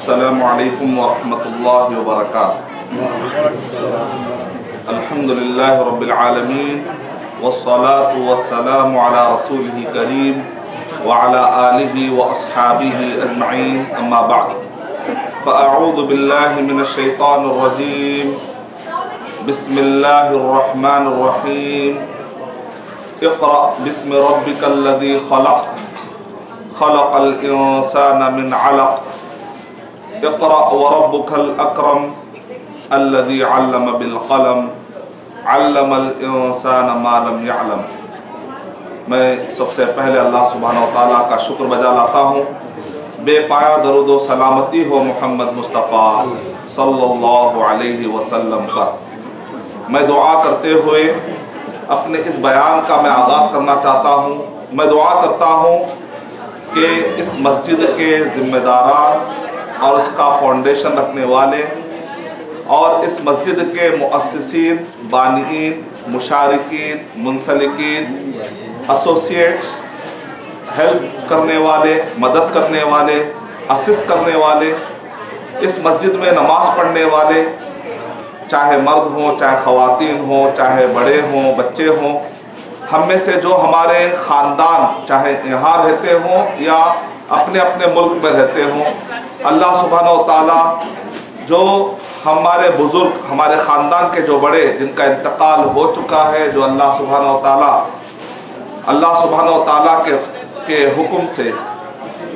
السلام علیکم ورحمۃ اللہ وبرکاتہ۔ الحمدللہ رب العالمین والصلاة والسلام علی رسولہ کریم وعلی آلہ واصحابہ اجمعین، اما بعد فاعوذ باللہ من الشیطان الرجیم، بسم اللہ الرحمن الرحیم۔ اقرأ باسم ربک الذی خلق، خلق الانسان من علق، اقرأ وربک الاکرم الذی علم بالقلم، علم الانسان ما لم یعلم۔ میں سب سے پہلے اللہ سبحانہ و تعالیٰ کا شکر بجا لاتا ہوں، بے پایا درود و سلامتی ہو محمد مصطفیٰ صلی اللہ علیہ وسلم پر۔ میں دعا کرتے ہوئے اپنے اس بیان کا میں آغاز کرنا چاہتا ہوں۔ میں دعا کرتا ہوں کہ اس مسجد کے ذمہ داران اور اس کا فاؤنڈیشن رکھنے والے اور اس مسجد کے مؤسسین، بانئین، مشارکین، منسلکین، ایسوسیٹس، ہیلپ کرنے والے، مدد کرنے والے، اسسٹ کرنے والے، اس مسجد میں نماز پڑھنے والے، چاہے مرد ہوں، چاہے خواتین ہوں، چاہے بڑے ہوں، بچے ہوں، ہم میں سے جو ہمارے خاندان چاہے یہاں رہتے ہوں یا اپنے اپنے ملک میں رہتے ہوں، اللہ سبحانہ و تعالیٰ جو ہمارے بزرگ، ہمارے خاندان کے جو بڑے جن کا انتقال ہو چکا ہے، جو اللہ سبحانہ و تعالیٰ کے حکم سے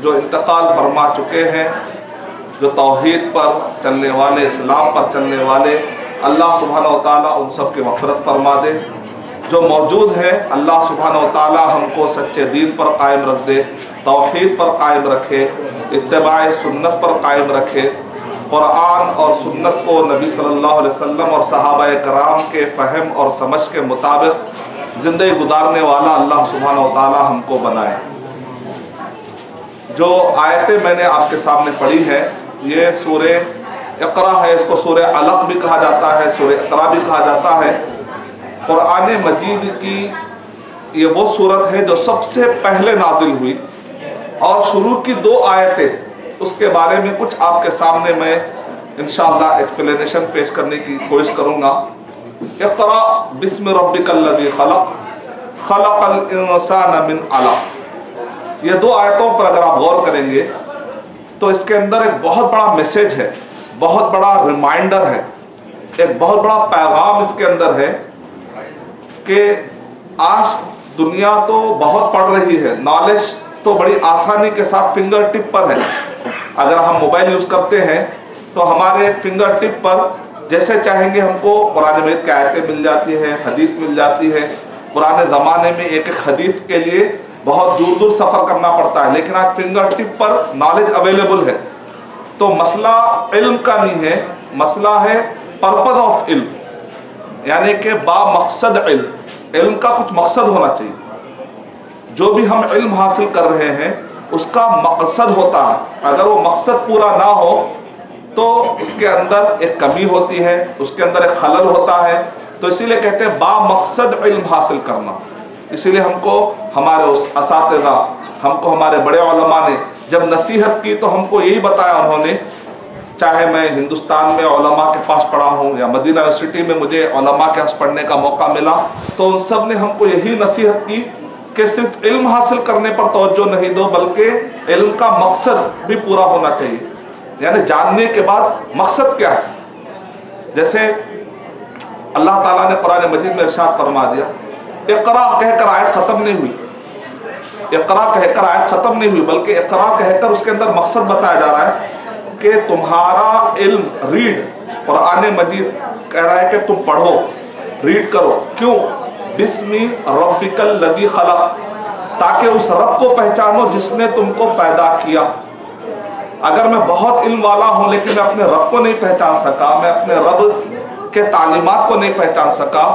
جو انتقال فرما چکے ہیں، جو توحید پر چلنے والے، اسلام پر چلنے والے، اللہ سبحانہ و تعالیٰ ان سب کی مغفرت فرما دے۔ جو موجود ہے اللہ سبحانہ و تعالیٰ ہم کو سچے دین پر قائم رکھ دے، توحید پر قائم رکھے، اتباع سنت پر قائم رکھے، قرآن اور سنت کو نبی صلی اللہ علیہ وسلم اور صحابہ کرام کے فہم اور سمجھ کے مطابق زندگی گزارنے والا اللہ سبحانہ و تعالیٰ ہم کو بنائے۔ جو آیتیں میں نے آپ کے سامنے پڑھی ہیں یہ سورہ اقرا ہے، اس کو سورہ علق بھی کہا جاتا ہے، سورہ اقرا بھی کہا جاتا ہے۔ قرآن مجید کی یہ وہ صورت ہے جو سب سے پہلے نازل ہوئی، اور شروع کی 2 آیتیں اس کے بارے میں کچھ آپ کے سامنے میں انشاءاللہ ایکسپلینیشن پیش کرنے کی کوشش کروں گا۔ اقرا باسم ربک الذی خلق، خلق الانسان من علق۔ یہ 2 آیتوں پر اگر آپ غور کریں گے تو اس کے اندر ایک بہت بڑا میسیج ہے، بہت بڑا ریمائنڈر ہے، ایک بہت بڑا پیغام اس کے اندر ہے کہ آج دنیا تو بہت پڑھ رہی ہے، نالج تو بڑی آسانی کے ساتھ فنگر ٹپ پر ہے۔ اگر ہم موبائل یوز کرتے ہیں تو ہمارے فنگر ٹپ پر جیسے چاہیں گے ہم کو قرآن مجید کی آیتیں مل جاتی ہیں، حدیث مل جاتی ہے۔ پرانے زمانے میں ایک حدیث کے لیے بہت دور دور سفر کرنا پڑتا ہے، لیکن آج فنگر ٹپ پر نالج اویلیبل ہے۔ تو مسئلہ علم کا نہیں ہے، مسئلہ ہے پرپز آف علم، یعنی کہ با مقصد علم۔ علم کا کچھ مقصد ہونا چاہیے۔ جو بھی ہم علم حاصل کر رہے ہیں اس کا مقصد ہوتا ہے، اگر وہ مقصد پورا نہ ہو تو اس کے اندر ایک کمی ہوتی ہے، اس کے اندر ایک خلل ہوتا ہے۔ تو اسی لیے کہتے ہیں با مقصد علم حاصل کرنا۔ اسی لیے ہم کو ہمارے اساتذہ، ہم کو ہمارے بڑے علماء نے جب نصیحت کی تو ہم کو یہی بتایا انہوں نے، چاہے میں ہندوستان میں علماء کے پاس پڑھا ہوں یا مدینہ یونیورسٹی میں مجھے علماء کے پاس پڑھنے کا موقع ملا، تو ان سب نے ہم کو یہی نصیحت کی کہ صرف علم حاصل کرنے پر توجہ نہیں دو، بلکہ علم کا مقصد بھی پورا ہونا چاہیے، یعنی جاننے کے بعد مقصد کیا ہے۔ جیسے اللہ تعالیٰ نے قرآن مجید میں ارشاد فرما دیا، اقرا کہہ کر آیت ختم نہیں ہوئی، اقرا کہہ کر آیت ختم نہیں ہوئی، بلکہ اقرا کہہ کر اس کے اندر مقصد بتایا جا رہا ہے کہ تمہارا علم ریڈ، قرآن مجید کہہ رہا ہے کہ تم پڑھو، ریڈ کرو۔ کیوں؟ بسم ربک الذی خلق، تاکہ اس رب کو پہچانو جس نے تم کو پیدا کیا۔ اگر میں بہت علم والا ہوں لیکن میں اپنے رب کو نہیں پہچان سکا، میں اپنے رب کے تعلیمات کو نہیں پہچان سکا،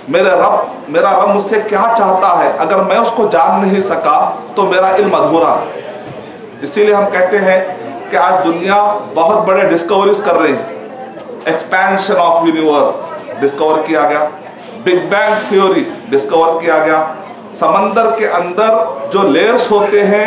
میرا رب مجھ سے کیا چاہتا ہے، اگر میں اس کو جان نہیں سکا تو میرا علم ادھورا ہے۔ اسی لیے ہم کہتے ہیں کہ آج دنیا بہت بڑے ڈسکوریز کر رہی ہے۔ ایکسپینشن آف یونیورس ڈسکور کیا گیا، بگ بینگ تھیوری ڈسکور کیا گیا، سمندر کے اندر جو لیئرز ہوتے ہیں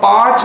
5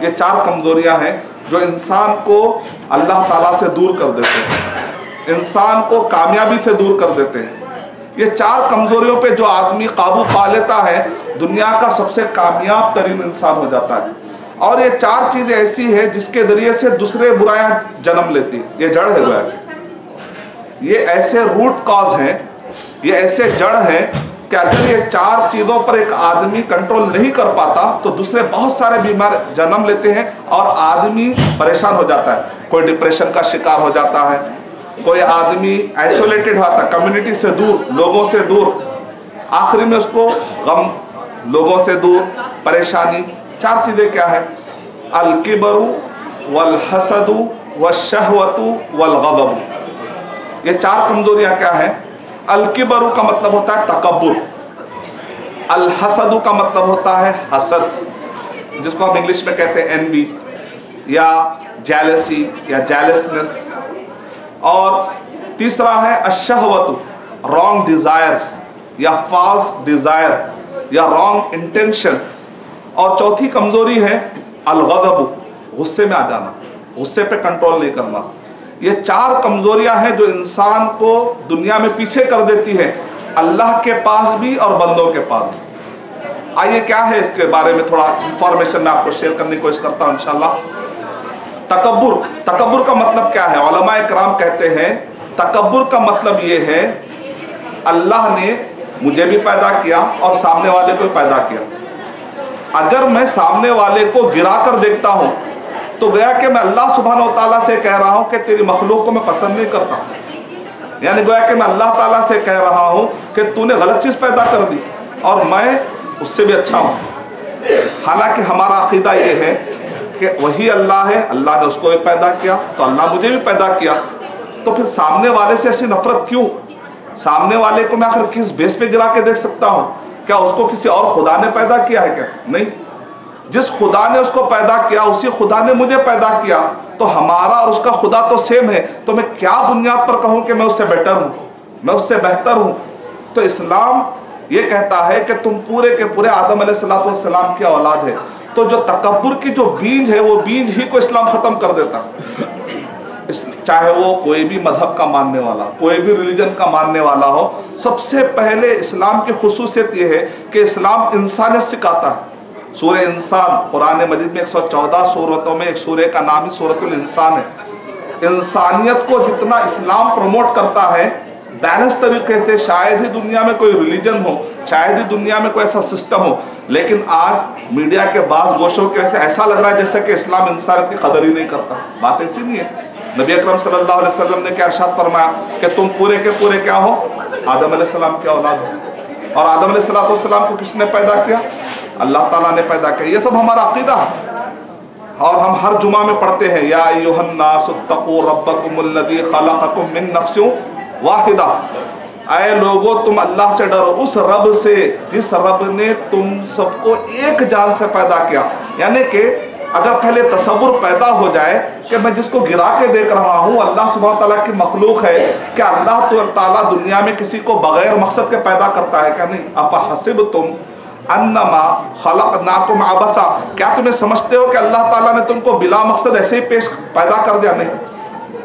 یہ 4 کمزوریاں ہیں جو انسان کو اللہ تعالیٰ سے دور کر دیتے ہیں، انسان کو کامیابی سے دور کر دیتے ہیں۔ یہ 4 کمزوریوں پہ جو آدمی قابو پا لیتا ہے دنیا کا سب سے کامیاب ترین انسان ہو جاتا ہے۔ اور یہ 4 چیزیں ایسی ہیں جس کے ذریعے سے دوسرے برائیاں جنم لیتی ہیں۔ یہ جڑ ہے گویا، یہ ایسے روٹ کاز ہیں، یہ ایسے جڑ ہیں کہ اگر یہ 4 چیزوں پر ایک آدمی کنٹرول نہیں کر پاتا تو دوسرے بہت سارے بیمار جنم لیتے ہیں اور آدمی پریشان ہو جاتا ہے۔ کوئی ڈپریشن کا شکار ہو جاتا ہے، کوئی آدمی آئسولیٹڈ ہوتا ہے، کمیونٹی سے دور، لوگوں سے دور، آخری میں اس کو غم، لوگوں سے دور، پریشانی۔ 4 چیزیں کیا ہیں؟ الکبر والحسد والشہوۃ والغضب۔ یہ 4 کمزوریاں کیا ہیں؟ الکبر کا مطلب ہوتا ہے تکبر، الحسد کا مطلب ہوتا ہے حسد، جس کو ہم انگلش میں کہتے ہیں envy یا jealousy یا jealousness، اور تیسرا ہے الشہوۃ، wrong desires یا false desire یا wrong intention، اور چوتھی کمزوری ہے الغضب، غصے میں آ جانا، غصے پہ کنٹرول نہیں کرنا۔ یہ 4 کمزوریاں ہیں جو انسان کو دنیا میں پیچھے کر دیتی ہے، اللہ کے پاس بھی اور بندوں کے پاس بھی۔ آئیے کیا ہے اس کے بارے میں تھوڑا انفارمیشن میں آپ کو شیئر کرنے کی کوشش کرتا ہوں انشاءاللہ۔ تکبر، تکبر کا مطلب کیا ہے؟ علماء کرام کہتے ہیں تکبر کا مطلب یہ ہے اللہ نے مجھے بھی پیدا کیا اور سامنے والے کو پیدا کیا، اگر میں سامنے والے کو گرا کر دیکھتا ہوں تو گویا کہ میں اللہ سبحانہ و تعالیٰ سے کہہ رہا ہوں کہ تیری مخلوق کو میں پسند نہیں کرتا، یعنی گویا کہ میں اللہ تعالیٰ سے کہہ رہا ہوں کہ تو نے غلط چیز پیدا کر دی اور میں اس سے بھی اچھا ہوں۔ حالانکہ ہمارا عقیدہ یہ ہے کہ وہی اللہ ہے، اللہ نے اس کو بھی پیدا کیا تو اللہ مجھے بھی پیدا کیا، تو پھر سامنے والے سے ایسی نفرت کیوں؟ سامنے والے کو میں آخر کس بیس پہ گرا کے دیکھ سکتا ہوں؟ کیا اس کو کسی اور خدا نے پیدا کیا ہے کیا؟ نہیں، جس خدا نے اس کو پیدا کیا اسی خدا نے مجھے پیدا کیا، تو ہمارا اور اس کا خدا تو سیم ہے، تو میں کیا بنیاد پر کہوں کہ میں اس سے بیٹر ہوں، میں اس سے بہتر ہوں؟ تو اسلام یہ کہتا ہے کہ تم پورے کے پورے آدم علیہ السلام کی اولاد ہے، تو جو تکبر کی جو بیج ہے وہ بیج ہی کو اسلام ختم کر دیتا، چاہے وہ کوئی بھی مذہب کا ماننے والا، کوئی بھی ریلیجن کا ماننے والا ہو۔ سب سے پہلے اسلام کی خصوصیت یہ ہے کہ اسلام انسانیت سکھاتا ہے۔ سورہ انسان قرآن مجید میں 114 سورتوں میں ایک سورہ کا نام ہی سورۃ الانسان ہے۔ انسانیت کو جتنا اسلام پروموٹ کرتا ہے بیلنس طریقے سے، شاید ہی دنیا میں کوئی ریلیجن ہو، شاید ہی دنیا میں کوئی ایسا سسٹم ہو، لیکن آج میڈیا کے بعض گوشوں کی وجہ سے ایسا لگ رہا ہے جیسے کہ اسلام انسانیت کی قدر ہی نہیں کرتا۔ بات ایسی نہیں ہے۔ نبی اکرم صلی اللہ علیہ وسلم نے کیا ارشاد فرمایا کہ تم پورے کے پورے کیا ہو؟ آدم علیہ السلام کی اولاد ہو، اور آدم علیہ السلام کو کس نے پیدا کیا؟ اللہ تعالیٰ نے پیدا کیا۔ یہ سب ہمارا عقیدہ ہے، اور ہم ہر جمعہ میں پڑھتے ہیں یا ایھا الناس اتقوا ربکم الذی خلقکم من نفس واحدہ، اے لوگو تم اللہ سے ڈرو، اس رب سے جس رب نے تم سب کو ایک جان سے پیدا کیا۔ یعنی کہ اگر پہلے تصور پیدا ہو جائے کہ میں جس کو گرا کے دیکھ رہا ہوں اللہ سبحانہ تعالیٰ کی مخلوق ہے، کیا اللہ تعالیٰ دنیا میں کسی کو بغیر مقصد کے پیدا کرتا ہے؟ کیا نہیں؟ افحسبتم انما خلقناکم عبثا، کیا تمہیں سمجھتے ہو کہ اللہ تعالیٰ نے تم کو بلا مقصد ایسے ہی پیدا کر دیا؟ نہیں۔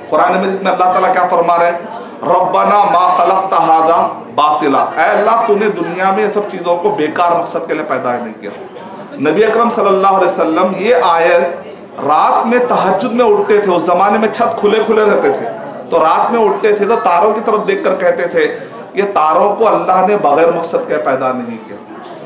قرآن مجید میں اللہ تعالیٰ کیا فرما رہے ہیں؟ ربنا ما خلقت ھذا باطلا، اے اللہ تو نے دنیا میں یہ سب چیزوں کو بیکار مقصد کے لیے پیدا نہیں کیا۔ نبی اکرم صلی اللہ علیہ وسلم یہ آیت رات میں تہجد میں اٹھتے تھے، اس زمانے میں چھت کھلے کھلے رہتے تھے، تو رات میں اٹھتے تھے تو تاروں کی طرف دیکھ کر کہتے تھے یہ تاروں کو اللہ نے بغیر مقصد کے پیدا نہیں کیا۔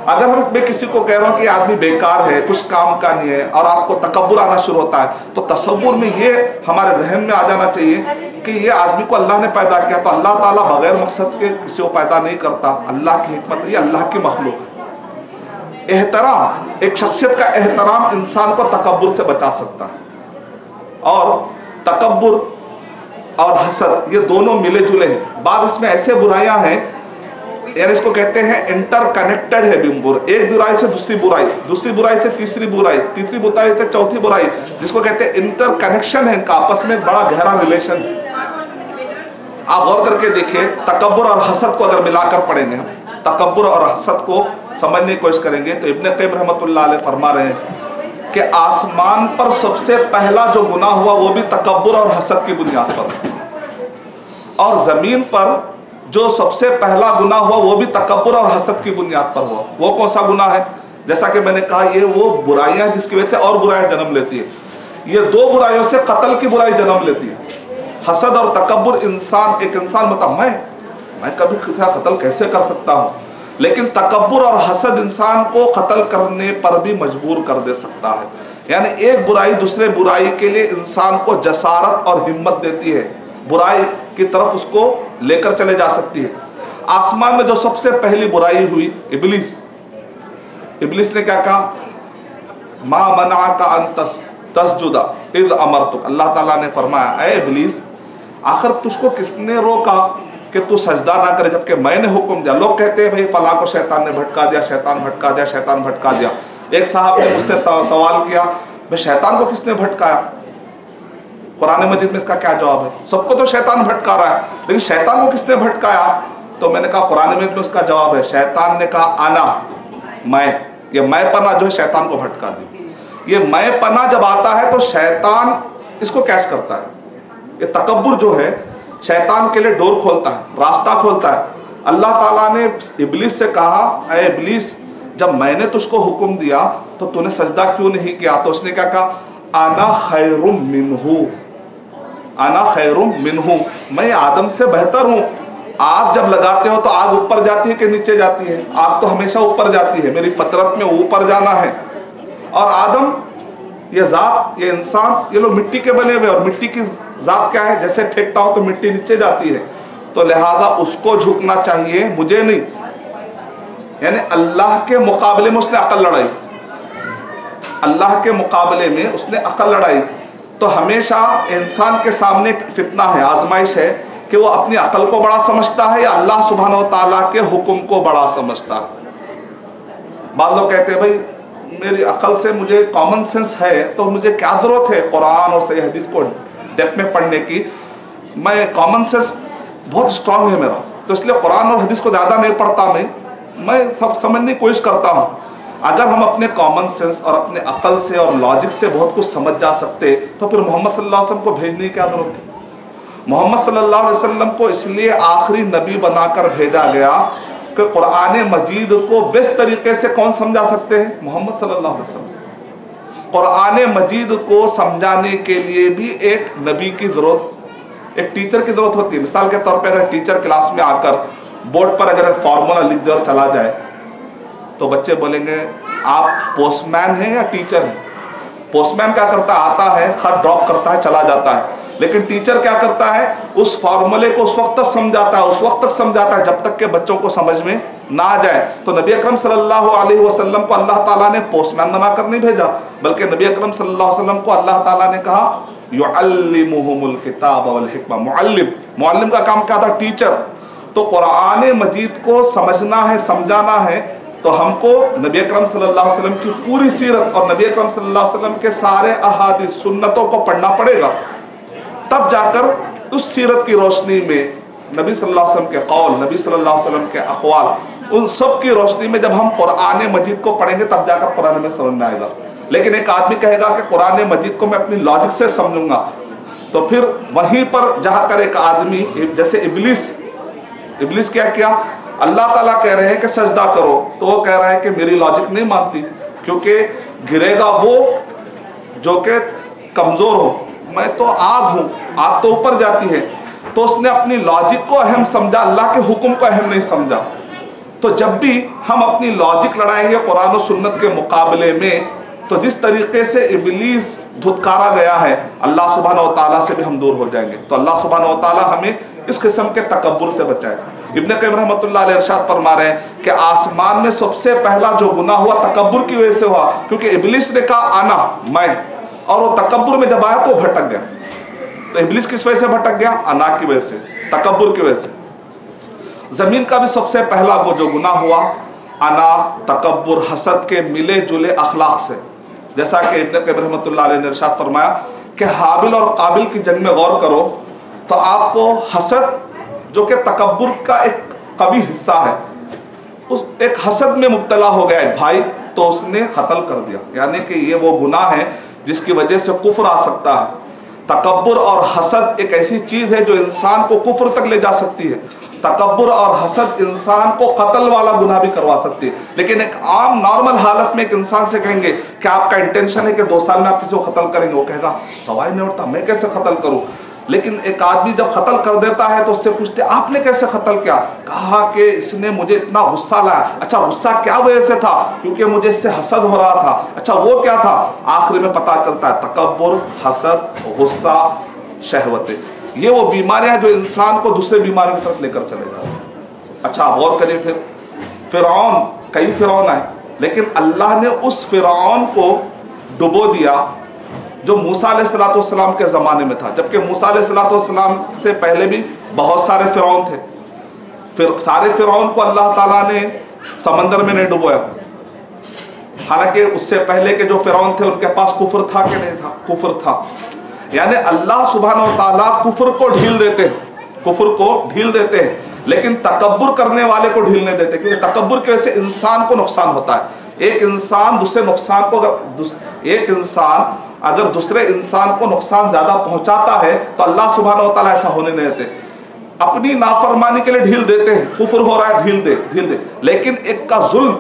اگر میں کسی کو کہہ رہا ہوں کہ یہ آدمی بیکار ہے، کچھ کام کا نہیں ہے، اور آپ کو تکبر آنا شروع ہوتا ہے، تو تصور میں یہ ہمارے ذہن میں آ جانا چاہیے کہ یہ آدمی کو اللہ نے پیدا کیا، تو اللہ تعالیٰ بغیر مقصد کے کسی کو پیدا نہیں کرتا، اللہ کی حکمت، یہ اللہ کی مخلوق ہے۔ احترام، ایک شخصیت کا احترام انسان کو تکبر سے بچا سکتا ہے، اور تکبر اور حسد یہ دونوں ملے جلے ہیں۔ بعض اس میں ایسے برائیاں ہیں، یعنی اس کو کہتے ہیں انٹر کنیکٹڈ ہے بمبر، ایک برائی سے دوسری برائی، دوسری برائی سے تیسری برائی، تیسری برائی سے چوتھی برائی، جس کو کہتے ہیں انٹر کنیکشن ہے، ان کا آپس میں بڑا گہرا ریلیشن ہے۔ آپ غور کر کے دیکھیں، تکبر اور حسد کو اگر ملا کر پڑھیں گے، ہم تکبر اور حسد کو سمجھنے کی کوشش کریں گے تو ابن قیم رحمۃ اللہ علیہ فرما رہے ہیں کہ آسمان پر سب سے پہلا جو گناہ ہوا وہ بھی تکبر اور حسد کی بنیاد پر، اور زمین پر جو سب سے پہلا گناہ ہوا وہ بھی تکبر اور حسد کی بنیاد پر ہوا۔ وہ کون سا گناہ ہے؟ جیسا کہ میں نے کہا یہ وہ برائیاں جس کی وجہ سے اور برائیاں جنم لیتی ہے۔ یہ دو برائیوں سے قتل کی برائی جنم لیتی ہے۔ حسد اور تکبر ایک انسان مطلب میں کبھی قتل کیسے کر سکتا ہوں، لیکن تکبر اور حسد انسان کو قتل کرنے پر بھی مجبور کر دے سکتا ہے۔ یعنی ایک برائی دوسرے برائی کے لیے انسان کو جسارت اور ہمت دیتی ہے، برائی کی طرف اس کو لے کر چلے جا سکتی ہے۔ آسمان میں جو سب سے پہلی برائی ہوئی ابلیس نے کیا کہا؟ ما منعک ان تسجد اذ امرتک، اللہ تعالیٰ نے فرمایا اے ابلیس آخر تجھ کو کس نے روکا کہ تو سجدہ نہ کرے جبکہ میں نے حکم دیا؟ لوگ کہتے ہیں بھئی فلاں کو شیطان نے بھٹکا دیا، شیطان بھٹکا دیا، شیطان بھٹکا دیا۔ ایک صاحب نے مجھ سے سوال کیا بھئی شیطان کو کس نے بھٹکایا؟ قرآن مجید میں اس کا کیا جواب ہے؟ سب کو تو شیطان بھٹکا رہا ہے، لیکن شیطان کو کس نے بھٹکایا؟ تو میں نے کہا قرآن مجید میں اس کا جواب ہے، شیطان نے کہا انا، میں، یہ میں پناہ جو ہے شیطان کو بھٹکا دی۔ یہ میں پناہ جب آتا ہے تو شیطان اس کو کیچ کرتا ہے۔ یہ تکبر جو ہے شیطان کے لیے ڈور کھولتا ہے، راستہ کھولتا ہے۔ اللہ تعالیٰ نے ابلیس سے کہا اے ابلیس جب میں نے تجھ کو حکم دیا تو تو نے سجدہ کیوں نہیں کیا؟ تو اس نے کیا کہا؟ انا خیر منہ، انا خیر منہ، میں آدم سے بہتر ہوں۔ آگ جب لگاتے ہو تو آگ اوپر جاتی ہے کہ نیچے جاتی ہے؟ آگ تو ہمیشہ اوپر جاتی ہے، میری فطرت میں اوپر جانا ہے۔ اور آدم یہ ذات، یہ انسان، یہ لوگ مٹی کے بنے ہوئے، اور مٹی کی ذات کیا ہے؟ جیسے پھینکتا ہوں تو مٹی نیچے جاتی ہے، تو لہذا اس کو جھکنا چاہیے، مجھے نہیں۔ یعنی اللہ کے مقابلے میں اس نے عقل لڑائی، اللہ کے مقابلے میں اس نے عقل لڑائی۔ تو ہمیشہ انسان کے سامنے فتنہ ہے، آزمائش ہے کہ وہ اپنی عقل کو بڑا سمجھتا ہے یا اللہ سبحانہ و تعالیٰ کے حکم کو بڑا سمجھتا ہے۔ بعض لوگ کہتے ہیں بھائی میری عقل سے مجھے کامن سینس ہے تو مجھے کیا ضرورت ہے قرآن اور صحیح حدیث کو ڈیپ میں پڑھنے کی، میں کامن سینس بہت اسٹرانگ ہے میرا، تو اس لیے قرآن اور حدیث کو زیادہ نہیں پڑھتا، میں سب سمجھنے کی کوشش کرتا ہوں۔ اگر ہم اپنے کامن سینس اور اپنے عقل سے اور لاجک سے بہت کچھ سمجھ جا سکتے تو پھر محمد صلی اللہ علیہ وسلم کو بھیجنے کی کیا ضرورت تھی؟ محمد صلی اللہ علیہ وسلم کو اس لیے آخری نبی بنا کر بھیجا گیا کہ قرآن مجید کو بیسٹ طریقے سے کون سمجھا سکتے ہیں؟ محمد صلی اللہ علیہ وسلم۔ قرآن مجید کو سمجھانے کے لیے بھی ایک نبی کی ضرورت، ایک ٹیچر کی ضرورت ہوتی ہے۔ مثال کے طور پہ اگر ٹیچر کلاس میں آ کر بورڈ پر اگر فارمولا لکھ دے اور چلا جائے تو بچے بولیں گے آپ پوسٹ مین ہیں یا ٹیچر ہیں؟ پوسٹ مین کیا کرتا ہے؟ آتا ہے، خط ڈراپ کرتا ہے، چلا جاتا ہے، لیکن ٹیچر کیا کرتا ہے؟ اس فارمولے کو اس وقت تک سمجھاتا ہے، اس وقت تک سمجھاتا ہے جب تک کہ بچوں کو سمجھ میں نہ آ جائے۔ تو نبی اکرم صلی اللہ علیہ وسلم کو اللہ تعالیٰ نے پوسٹ مین بنا کر نہیں بھیجا، بلکہ نبی اکرم صلی اللہ علیہ وسلم کو اللہ تعالیٰ نے کہا یعلمہم الکتاب والحکمہ، معلم کا کام کیا تھا؟ ٹیچر۔ تو قرآن مجید کو سمجھنا ہے، سمجھانا ہے تو ہم کو نبی اکرم صلی اللہ علیہ وسلم کی پوری سیرت اور نبی اکرم صلی اللہ علیہ وسلم کے سارے احادیث سنتوں کو پڑھنا پڑے گا، تب جا کر اس سیرت کی روشنی میں نبی صلی اللہ علیہ وسلم کے قول، نبی صلی اللہ علیہ وسلم کے اقوال، ان سب کی روشنی میں جب ہم قرآن مجید کو پڑھیں گے تب جا کر قرآن میں سمجھ میں آئے گا۔ لیکن ایک آدمی کہے گا کہ قرآن مجید کو میں اپنی لاجک سے سمجھوں گا، تو پھر وہیں پر جہاں کر ایک آدمی جیسے ابلیس کیا اللہ تعالیٰ کہہ رہے ہیں کہ سجدہ کرو تو وہ کہہ رہا ہے کہ میری لاجک نہیں مانتی، کیونکہ گرے گا وہ جو کہ کمزور ہو، میں تو آگ ہوں، آگ تو اوپر جاتی ہے۔ تو اس نے اپنی لاجک کو اہم سمجھا، اللہ کے حکم کو اہم نہیں سمجھا۔ تو جب بھی ہم اپنی لاجک لڑائیں گے قرآن و سنت کے مقابلے میں تو جس طریقے سے ابلیس دھتکارا گیا ہے اللہ سبحانہ و تعالیٰ سے بھی ہم دور ہو جائیں گے۔ تو اللہ سبحانہ و تعالیٰ ہمیں اس قسم کے تکبر سے بچائے۔ ابن قیم رحمۃ اللہ علیہ ارشاد فرما رہے ہیں کہ آسمان میں سب سے پہلا جو گناہ ہوا تکبر کی وجہ سے ہوا، کیونکہ ابلیس نے کہا انا، میں، اور وہ تکبر میں جب آیا تو وہ بھٹک گیا۔ تو ابلیس کس وجہ سے بھٹک گیا؟ انا کی وجہ سے، تکبر کی وجہ سے۔ زمین کا بھی سب سے پہلا جو گناہ ہوا انا، تکبر، حسد کے ملے جلے اخلاق سے، جیسا کہ ابن قیم رحمۃ اللہ علیہ نے ارشاد فرمایا کہ حابل اور قابل کی جنگ میں غور کرو تو آپ کو حسد جو کہ تکبر کا ایک قوی حصہ ہے، اس ایک حسد میں مبتلا ہو گیا ایک بھائی، تو تو اس نے قتل کر دیا، یعنی کہ یہ وہ گناہ ہے جس کی وجہ سے کفر آ سکتا ہے۔ تکبر اور حسد ایک ایسی چیز ہے جو انسان کو کفر تک لے جا سکتی ہے۔ تکبر اور حسد انسان کو قتل والا گناہ بھی کروا سکتی ہے۔ لیکن ایک عام نارمل حالت میں ایک انسان سے کہیں گے کہ آپ کا انٹینشن ہے کہ 2 سال میں آپ کسی کو قتل کریں گے، وہ کہے گا سوال نہیں اٹھتا میں کیسے قتل کروں۔ لیکن ایک آدمی جب قتل کر دیتا ہے تو اس سے پوچھتے آپ نے کیسے قتل کیا؟ کہا کہ اس نے مجھے اتنا غصہ لایا۔ اچھا غصہ کیا وجہ سے تھا؟ کیونکہ مجھے اس سے حسد ہو رہا تھا۔ اچھا وہ کیا تھا؟ آخر میں پتہ چلتا ہے تکبر، حسد، غصہ، شہوتیں، یہ وہ بیماریاں جو انسان کو دوسرے بیماریوں کی طرف لے کر چلے جاتے ہیں۔ اچھا غور کریں، پھر فرعون، کئی فرعون آئے، لیکن اللہ نے اس فرعون کو ڈبو دیا جو موسیٰ علیہ السلام کے زمانے میں تھا، جبکہ موسیٰ علیہ السلام سے پہلے بھی بہت سارے فرعون تھے۔ پھر سارے فرعون کو اللہ تعالیٰ نے سمندر میں نہیں ڈبویا، حالانکہ اس سے پہلے کے جو فرعون تھے ان کے پاس کفر تھا کہ نہیں تھا؟ کفر تھا۔ یعنی اللہ سبحانہ و تعالیٰ کفر کو ڈھیل دیتے ہیں، کفر کو ڈھیل دیتے ہیں، لیکن تکبر کرنے والے کو ڈھیل نہیں دیتے، کیونکہ تکبر کی وجہ سے انسان کو نقصان ہوتا ہے۔ ایک انسان دوسرے نقصان کو ایک انسان اگر دوسرے انسان کو نقصان زیادہ پہنچاتا ہے تو اللہ سبحانہ و تعالیٰ ایسا ہونے نہیں دیتے، اپنی نافرمانی کے لیے ڈھیل دیتے ہیں، کفر ہو رہا ہے ڈھیل دے۔ لیکن ایک کا ظلم،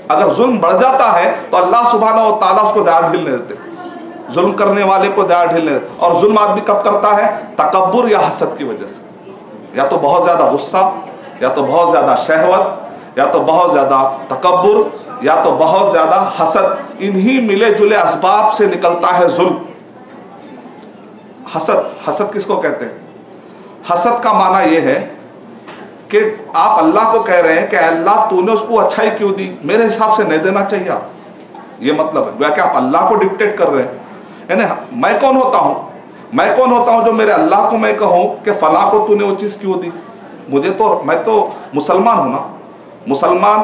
اگر ظلم بڑھ جاتا ہے تو اللہ سبحانہ و تعالیٰ اس کو زیادہ ڈھیل نہیں دیتے، ظلم کرنے والے کو زیادہ ڈھیل نہیں دیتے۔ اور ظلم آدمی کب کرتا ہے؟ تکبر یا حسد کی وجہ سے، یا تو بہت زیادہ غصہ، یا تو بہت زیادہ شہوت، یا تو بہت زیادہ تکبر، یا تو بہت زیادہ حسد، انہی ملے جلے اسباب سے نکلتا ہے ظلم۔ حسد کس کو کہتے ہیں؟ حسد کا معنی یہ ہے کہ آپ اللہ کو کہہ رہے ہیں کہ اللہ تو نے اس کو اچھائی کیوں دی، میرے حساب سے نہیں دینا چاہیے آپ، یہ مطلب ہے گویا کہ آپ اللہ کو ڈکٹیٹ کر رہے ہیں۔ یعنی میں کون ہوتا ہوں جو میرے اللہ کو میں کہوں کہ فلاں کو تو نے وہ چیز کیوں دی؟ میں تو مسلمان ہوں نا، مسلمان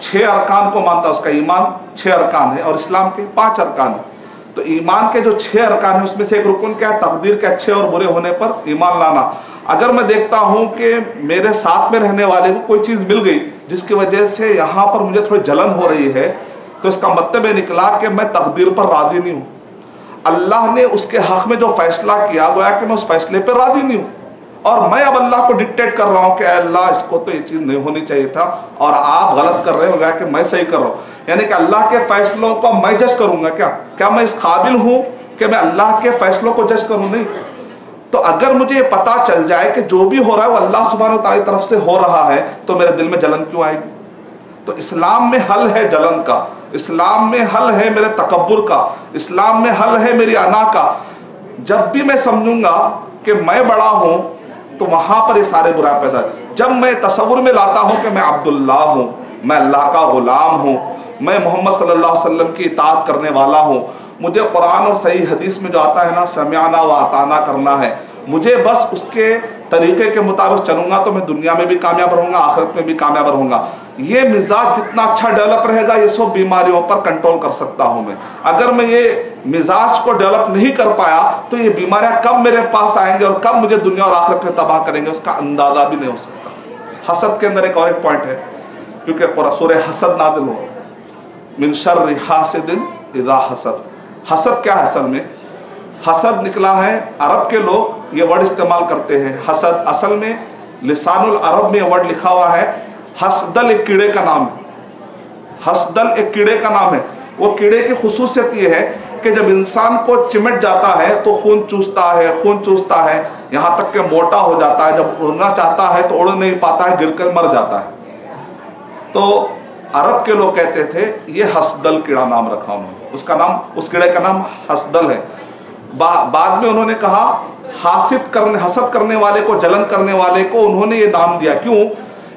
6 ارکان کو مانتا ہے، اس کا ایمان 6 ارکان ہے اور اسلام کے 5 ارکان ہیں۔ تو ایمان کے جو 6 ارکان ہیں اس میں سے ایک رکن کیا ہے؟ تقدیر کے اچھے اور برے ہونے پر ایمان لانا۔ اگر میں دیکھتا ہوں کہ میرے ساتھ میں رہنے والے کو کوئی چیز مل گئی جس کی وجہ سے یہاں پر مجھے تھوڑی جلن ہو رہی ہے، تو اس کا مطلب یہ نکلا کہ میں تقدیر پر راضی نہیں ہوں۔ اللہ نے اس کے حق میں جو فیصلہ کیا گویا کہ میں اس فیصلے پر راضی نہیں ہوں، اور میں اب اللہ کو ڈکٹیٹ کر رہا ہوں کہ اے اللہ اس کو تو یہ چیز نہیں ہونی چاہیے تھا اور آپ غلط کر رہے ہو، گویا کہ میں صحیح کر رہا ہوں۔ یعنی کہ اللہ کے فیصلوں کو میں جج کروں گا، کیا میں اس قابل ہوں کہ میں اللہ کے فیصلوں کو جج کروں؟ نہیں۔ تو اگر مجھے یہ پتہ چل جائے کہ جو بھی ہو رہا ہے وہ اللہ سبحانہ و تعالیٰ کی طرف سے ہو رہا ہے تو میرے دل میں جلن کیوں آئے گی؟ تو اسلام میں حل ہے جلن کا، اسلام میں حل ہے میرے تکبر کا، اسلام میں حل ہے میری انا کا۔ جب بھی میں سمجھوں گا کہ میں بڑا ہوں تو وہاں پر یہ سارے برائے پیدا ہے۔ جب میں تصور میں لاتا ہوں کہ میں عبداللہ ہوں، میں اللہ کا غلام ہوں، میں محمد صلی اللہ علیہ وسلم کی اطاعت کرنے والا ہوں، مجھے قرآن اور صحیح حدیث میں جو آتا ہے نا سمعنا و اطعنا کرنا ہے، مجھے بس اس کے طریقے کے مطابق چلوں گا تو میں دنیا میں بھی کامیاب رہوں گا، آخرت میں بھی کامیاب رہوں گا۔ یہ مزاج جتنا اچھا ڈیولپ رہے گا یہ سب بیماریوں پر کنٹرول کر سکتا ہوں میں۔ اگر میں یہ مزاج کو ڈیولپ نہیں کر پایا تو یہ بیماریاں کب میرے پاس آئیں گے اور کب مجھے دنیا اور آخرت میں تباہ کریں گے اس کا اندازہ بھی نہیں ہو سکتا۔ حسد کے اندر ایک اور ایک پوائنٹ ہے، کیونکہ سورہ حسد نازل ہو، من شر حاسد اذا حسد۔ حسد کیا ہے اصل میں؟ حسد نکلا ہے، عرب کے لوگ یہ ورڈ استعمال کرتے ہیں حسد، اصل میں لسان العرب میں یہ ورڈ لکھا ہوا ہے۔ حسدل ایک کیڑے کا نام ہے، حسدل ایک کیڑے کا نام ہے۔ وہ کیڑے کی خصوصیت یہ ہے کہ جب انسان کو چمٹ جاتا ہے تو خون چوستا ہے یہاں تک کہ موٹا ہو جاتا ہے، جب اڑنا چاہتا ہے تو اڑ نہیں پاتا ہے، گر کر مر جاتا ہے۔ تو عرب کے لوگ کہتے تھے یہ حسدل کیڑا نام رکھا انہوں نے، اس کیڑے کا نام حسدل ہے۔ بعد میں انہوں نے کہا حسد کرنے والے کو، جلن کرنے والے کو انہوں نے یہ نام دیا، کیوں؟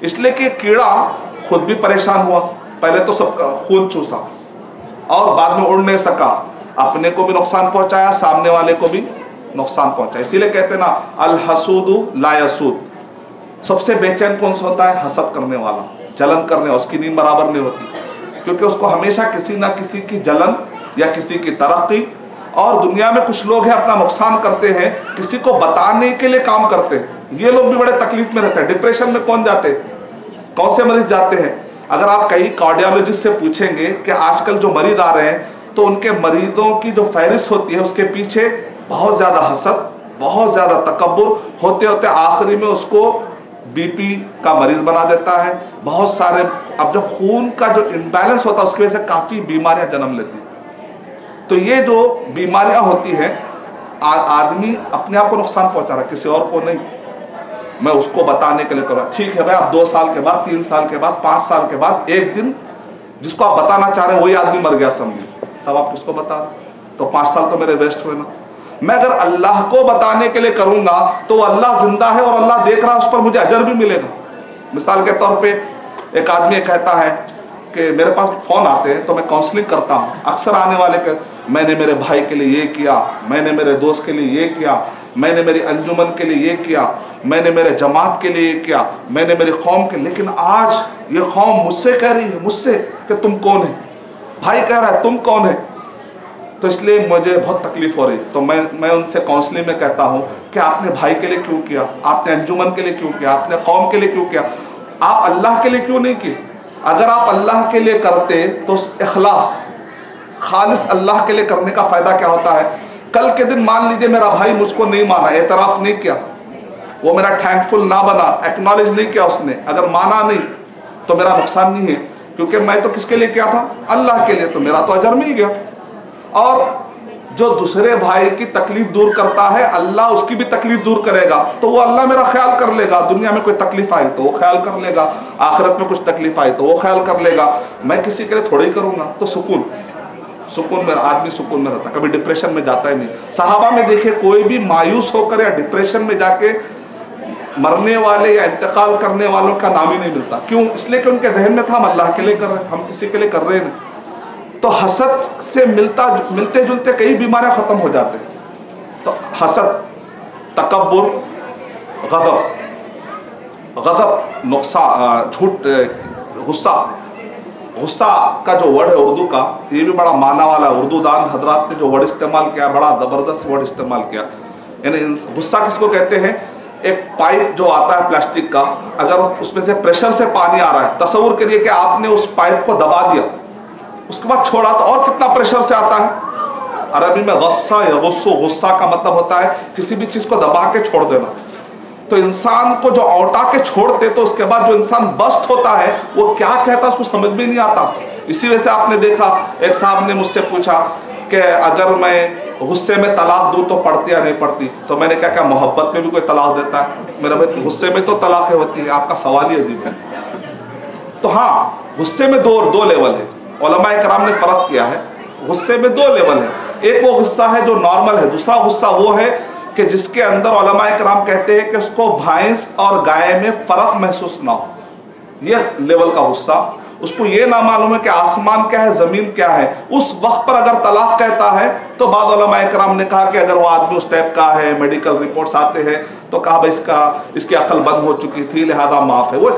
اس لیے کہ کیڑا خود بھی پریشان ہوا، پہلے تو سب کا خون چوسا اور بعد میں اڑ نہیں سکا، اپنے کو بھی نقصان پہنچایا، سامنے والے کو بھی نقصان پہنچایا۔ اسی لیے کہتے ہیں نا الحسود لا یسود، سب سے بے چین کون سا ہوتا ہے؟ حسد کرنے والا، جلن کرنے والا، اس کی نیند برابر نہیں ہوتی، کیونکہ اس کو ہمیشہ کسی نہ کسی کی جلن یا کسی کی ترقی، اور دنیا میں کچھ لوگ ہیں اپنا نقصان کرتے ہیں کسی کو بتانے کے لیے کام کرتے ہیں، یہ لوگ بھی بڑے تکلیف میں رہتے ہیں۔ ڈپریشن میں کون سے مریض جاتے ہیں؟ اگر آپ کئی کارڈیالوجسٹ سے پوچھیں گے کہ آج کل جو مریض آ رہے ہیں تو ان کے مریضوں کی جو فہرست ہوتی ہے اس کے پیچھے بہت زیادہ حسد، بہت زیادہ تکبر ہوتے ہوتے آخری میں اس کو بی پی کا مریض بنا دیتا ہے. بہت سارے اب جب خون کا جو امبیلنس ہوتا ہے اس کی وجہ سے کافی بیماریاں جنم لیتی ہیں. تو یہ جو بیماریاں ہوتی ہیں آدمی اپنے آپ کو نقصان پہنچا رہا ہے، کسی اور کو نہیں. میں اس کو بتانے کے لیے کروں. ٹھیک ہے بھائی، آپ 2 سال کے بعد، 3 سال کے بعد، 5 سال کے بعد ایک دن جس کو آپ بتانا چاہ رہے ہیں وہی آدمی مر گیا سمجھے، تب آپ کس کو بتا رہے؟ تو 5 سال تو میرے ویسٹ ہوئے نا. میں اگر اللہ کو بتانے کے لیے کروں گا تو وہ اللہ زندہ ہے اور اللہ دیکھ رہا ہے، اس پر مجھے اجر بھی ملے گا. مثال کے طور پہ ایک آدمی کہتا ہے کہ میرے پاس فون آتے ہیں تو میں کاؤنسلنگ کرتا ہوں. اکثر آنے والے کہ میں نے میرے بھائی کے لیے یہ کیا، میں نے میرے دوست کے لیے یہ کیا، میں نے میری انجمن کے لیے یہ کیا، میں نے میرے جماعت کے لیے یہ کیا، میں نے میری قوم کے، لیکن آج یہ قوم مجھ سے کہہ رہی ہے، مجھ سے کہ تم کون ہے. بھائی کہہ رہا ہے تم کون ہے. تو اس لیے مجھے بہت تکلیف ہو رہی. تو میں ان سے کاؤنسلنگ میں کہتا ہوں کہ آپ نے بھائی کے لیے کیوں کیا، آپ نے انجمن کے لیے کیوں کیا، آپ نے قوم کے لیے کیوں کیا، آپ اللہ کے لیے کیوں نہیں کی؟ اگر آپ اللہ کے لیے کرتے تو اخلاص خالص اللہ کے لیے کرنے کا فائدہ کیا ہوتا ہے؟ کل کے دن مان لیجئے میرا بھائی مجھ کو نہیں مانا، اعتراف نہیں کیا، وہ میرا تھینکفل نہ بنا، ایکنالج نہیں کیا اس نے، اگر مانا نہیں تو میرا نقصان نہیں ہے، کیونکہ میں تو کس کے لیے کیا تھا؟ اللہ کے لیے. تو میرا تو اجر مل گیا. اور جو دوسرے بھائی کی تکلیف دور کرتا ہے اللہ اس کی بھی تکلیف دور کرے گا، تو وہ اللہ میرا خیال کر لے گا. دنیا میں کوئی تکلیف آئی تو وہ خیال کر لے گا، آخرت میں کچھ تکلیف آئی تو وہ خیال کر لے گا. میں کسی کے لیے تھوڑی ہی کروں گا. تو سکون میں آدمی سکون میں رہتا، کبھی ڈپریشن میں جاتا ہی نہیں. صحابہ میں دیکھیں کوئی بھی مایوس ہو کر یا ڈپریشن میں جا کے مرنے والے یا انتقال کرنے والوں کا نام ہی نہیں ملتا. کیوں؟ اس لیے کہ ان کے ذہن میں تھا ہم اللہ کے لیے کر رہے ہیں، ہم کسی کے لیے کر رہے نہیں. تو حسد سے ملتے جلتے کئی بیماریاں ختم ہو جاتے ہیں. تو حسد، تکبر، غضب، نقصان، جھوٹ، غصہ کا جو ورڈ ہے اردو کا، یہ بھی بڑا معنی والا ہے. اردو دان حضرات نے جو ورڈ استعمال کیا، بڑا زبردست ورڈ استعمال کیا. یعنی غصہ کس کو کہتے ہیں؟ ایک پائپ جو آتا ہے پلاسٹک کا، اگر اس میں سے پریشر سے پانی آ رہا ہے، تصور کریے کہ آپ نے اس پائپ کو دبا دیا، اس کے بعد چھوڑا تو اور کتنا پریشر سے آتا ہے. عربی میں غصہ یا غصہ کا مطلب ہوتا ہے کسی بھی چیز کو دبا کے چھوڑ دینا. تو انسان کو جو اوٹا کے چھوڑتے تو اس کے بعد جو انسان بسٹ ہوتا ہے وہ کیا کہتا ہے اس کو سمجھ بھی نہیں آتا. اسی وجہ سے آپ نے دیکھا ایک صاحب نے مجھ سے پوچھا کہ اگر میں غصے میں طلاق دوں تو پڑتی یا نہیں پڑتی. تو میں نے کہا کہ محبت میں بھی کوئی طلاق دیتا ہے؟ میرا بھائی غصے میں تو طلاقیں ہوتی ہیں. آپ کا سوال ہی عجیب ہے. تو ہاں، غصے میں دو لیول ہے. علماء کرام نے فرق کیا ہے. غصے میں 2 لیول ہے. ایک وہ غصہ ہے جو نارمل ہے، دوسرا غصہ وہ ہے کہ جس کے اندر علماء کرام کہتے ہیں کہ اس کو بھینس اور گائے میں فرق محسوس نہ ہو. یہ لیول کا غصہ، اس کو یہ نہ معلوم ہے کہ آسمان کیا ہے زمین کیا ہے. اس وقت پر اگر طلاق کہتا ہے تو بعض علماء کرام نے کہا کہ اگر وہ آدمی اس ٹائپ کا ہے، میڈیکل رپورٹس آتے ہیں تو کہا بھائی اس کی عقل بند ہو چکی تھی لہذا معاف ہے. وہ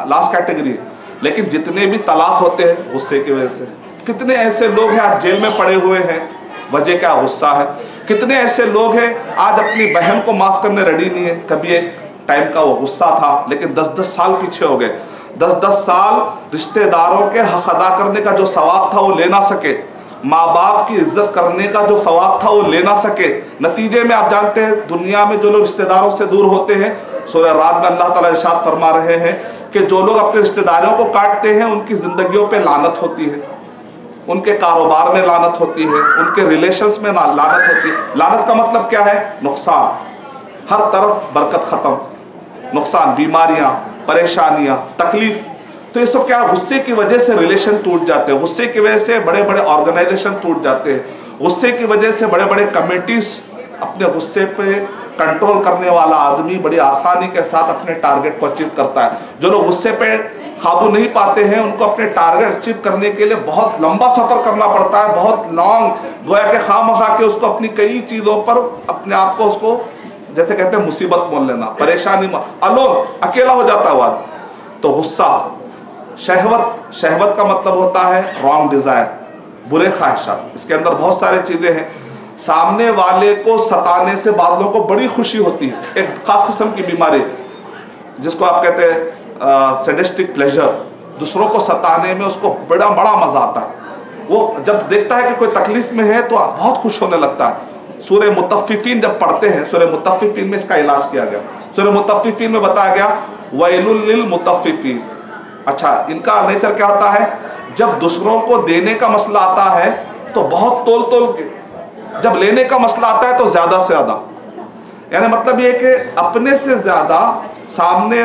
لاسٹ کیٹیگری ہے. لیکن جتنے بھی طلاق ہوتے ہیں غصے کی وجہ سے. کتنے ایسے لوگ ہیں آج جیل میں پڑے ہوئے ہیں، وجہ کیا؟ غصہ ہے. کتنے ایسے لوگ ہیں آج اپنی بہن کو معاف کرنے ریڈی نہیں ہے. کبھی ایک ٹائم کا وہ غصہ تھا لیکن 10 سال پیچھے ہو گئے. 10 سال رشتہ داروں کے حق ادا کرنے کا جو ثواب تھا وہ لے نہ سکے، ماں باپ کی عزت کرنے کا جو ثواب تھا وہ لے نہ سکے. نتیجے میں آپ جانتے ہیں دنیا میں جو لوگ رشتہ داروں سے دور ہوتے ہیں، سورہ رات میں اللہ تعالیٰ ارشاد فرما رہے ہیں کہ جو لوگ اپنے رشتہ داروں کو کاٹتے ہیں ان کی زندگیوں پہ لعنت ہوتی ہے، ان کے کاروبار میں لعنت ہوتی ہے، ان کے ریلیشنز میں لعنت ہوتی ہے. لعنت کا مطلب کیا ہے؟ نقصان. ہر طرف برکت ختم، نقصان، بیماریاں، پریشانیاں، تکلیف. تو یہ سب کیا ہے؟ غصے کی وجہ سے ریلیشن ٹوٹ جاتے ہیں. غصے کی وجہ سے بڑے بڑے آرگنائزیشن ٹوٹ جاتے ہیں. غصے کی وجہ سے بڑے بڑے کمیٹیز، اپنے غصے پہ کنٹرول کرنے والا آدمی بڑی آسانی کے ساتھ اپنے ٹارگٹ کو اچیو کرتا ہے. جو لوگ غصے پہ قابو نہیں پاتے ہیں ان کو اپنے ٹارگٹ اچیو کرنے کے لیے بہت لمبا سفر کرنا پڑتا ہے، بہت لانگ. گویا کہ خواہ مخواہ کے اس کو اپنی کئی چیزوں پر اپنے آپ کو، اس کو جیسے کہتے ہیں مصیبت مول لینا، پریشانی، اکیلا ہو جاتا ہے وہ آدمی. تو غصہ، شہوت کا مطلب ہوتا ہے رانگ ڈیزائر، برے خواہشات. اس کے اندر بہت سارے چیزیں ہیں. سامنے والے کو ستانے سے بعض لوگوں کو بڑی خوشی ہوتی ہے. ایک خاص قسم کی بیماری جس کو آپ کہتے ہیں سیڈسٹک پلیجر، دوسروں کو ستانے میں اس کو بڑا مزہ آتا ہے. وہ جب دیکھتا ہے کہ کوئی تکلیف میں ہے تو بہت خوش ہونے لگتا ہے. سورہ مطففین جب پڑھتے ہیں، سورہ مطففین میں اس کا علاج کیا گیا. سورہ مطففین میں بتایا گیا ویل للمطففین. اچھا، ان کا نیچر کیا ہوتا ہے؟ جب دوسروں کو دینے کا مسئلہ آتا ہے تو بہت تول کے، جب لینے کا مسئلہ آتا ہے تو زیادہ سے زیادہ. یعنی مطلب یہ کہ اپنے سے زیادہ سامنے،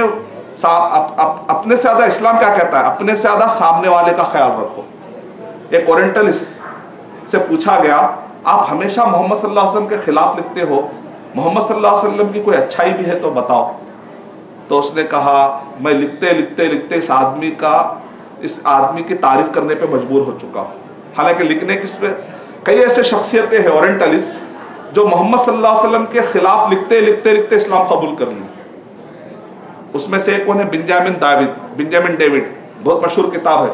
اپنے سے زیادہ اسلام کیا کہتا ہے؟ اپنے سے زیادہ سامنے والے کا خیال رکھو. ایک اورینٹلسٹ سے پوچھا گیا آپ ہمیشہ محمد صلی اللہ علیہ وسلم کے خلاف لکھتے ہو، محمد صلی اللہ علیہ وسلم کی کوئی اچھائی بھی ہے تو بتاؤ. تو اس نے کہا میں لکھتے اس آدمی کی تعریف کرنے پہ مجبور ہو چکا ہوں. حالانکہ لکھنے کس پہ؟ کئی ایسے شخصیتیں ہیں اورینٹلسٹ جو محمد صلی اللہ علیہ وسلم کے خلاف لکھتے اسلام قبول کر لیں. اس میں سے ایک وہ ہے بنجامن ڈیوڈ، بہت مشہور کتاب ہے.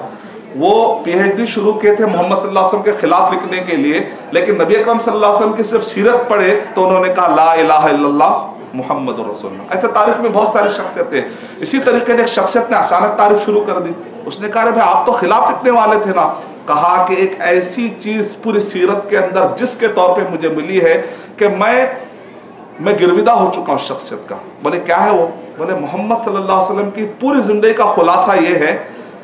وہ پی ایچ ڈی شروع کیے تھے محمد صلی اللہ علیہ وسلم کے خلاف لکھنے کے لیے، لیکن نبی اکرم صلی اللہ علیہ وسلم کی صرف سیرت پڑھے تو انہوں نے کہا لا الہ الا اللہ محمد رسول اللہ. ایسے تاریخ میں بہت ساری شخصیتیں. اسی طریقے سے ایک شخصیت نے اچانک تعریف شروع کر دی. اس نے کہا بھائی آپ تو خلاف لکھنے والے تھے نا. کہا کہ ایک ایسی چیز پوری سیرت کے اندر جس کے طور پہ مجھے ملی ہے کہ میں گرویدہ ہو چکا ہوں شخصیت کا. بولے کیا ہے وہ؟ بولے محمد صلی اللہ علیہ وسلم کی پوری زندگی کا خلاصہ یہ ہے